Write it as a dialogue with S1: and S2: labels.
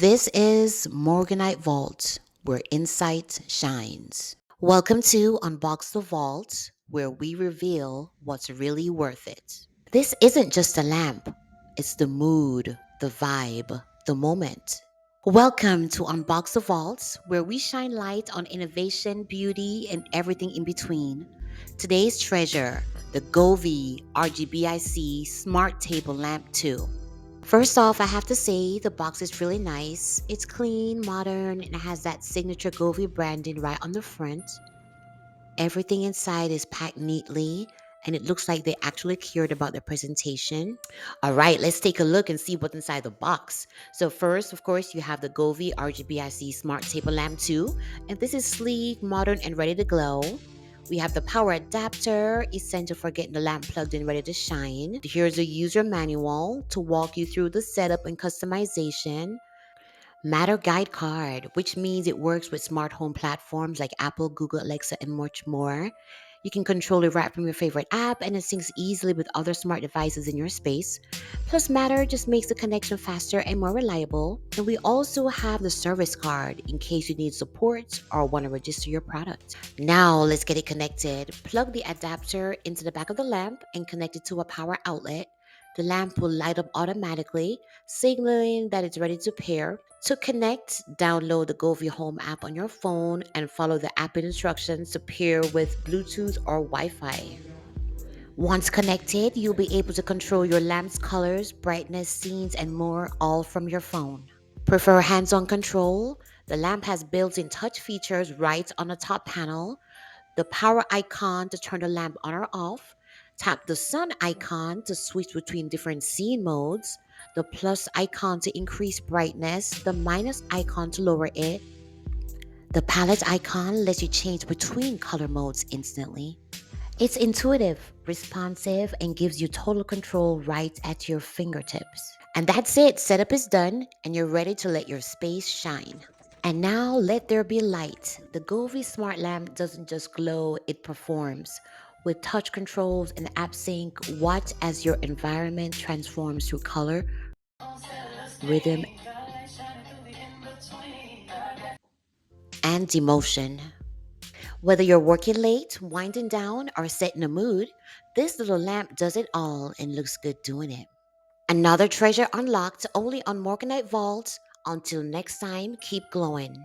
S1: This is Morganite Vault, where insight shines. Welcome to Unbox the Vault, where we reveal what's really worth it. This isn't just a lamp, it's the mood, the vibe, the moment. Welcome to Unbox the Vault, where we shine light on innovation, beauty, and everything in between. Today's treasure, the Govee RGBIC Smart Table Lamp 2. First off, I have to say the box is really nice. It's clean, modern, and it has that signature Govee branding right on the front. Everything inside is packed neatly, and it looks like they actually cared about the presentation. All right, let's take a look and see what's inside the box. So first, of course, you have the Govee RGBIC Smart Table Lamp 2, and this is sleek, modern, and ready to glow. We have the power adapter, essential for getting the lamp plugged in ready to shine. Here's a user manual to walk you through the setup and customization. Matter Guide card, which means it works with smart home platforms like Apple, Google, Alexa, and much more. You can control it right from your favorite app, and it syncs easily with other smart devices in your space. Plus, Matter just makes the connection faster and more reliable. And we also have the service card in case you need support or want to register your product. Now, let's get it connected. Plug the adapter into the back of the lamp and connect it to a power outlet. The lamp will light up automatically, signaling that it's ready to pair. To connect, download the Govee Home app on your phone and follow the app instructions to pair with Bluetooth or Wi Fi. Once connected, you'll be able to control your lamp's colors, brightness, scenes, and more all from your phone. Prefer hands on control? The lamp has built in touch features right on the top panel. The power icon to turn the lamp on or off. Tap the sun icon to switch between different scene modes. The plus icon to increase brightness. The minus icon to lower it. The palette icon lets you change between color modes instantly. It's intuitive, responsive, and gives you total control right at your fingertips. And that's it, setup is done, and you're ready to let your space shine. And now let there be light. The Govee Smart Lamp doesn't just glow, it performs. With touch controls and app sync, watch as your environment transforms through color, rhythm, and emotion. Whether you're working late, winding down, or setting a mood, this little lamp does it all and looks good doing it. Another treasure unlocked only on Morganite Vault. Until next time, keep glowing.